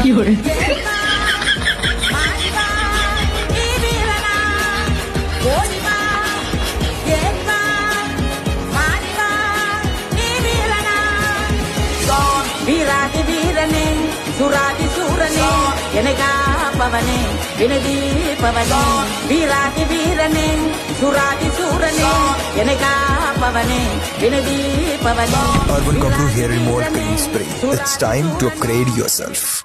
有人。வீராதி வீரனே சுராதி சூரனே என்னை காப்பவனே வினதீபவனே வீராதி வீரனே சுராதி சூரனே என்னை காப்பவனே வினதீபவனே Urban Kapoor here in More Green Spray. It's time to upgrade yourself.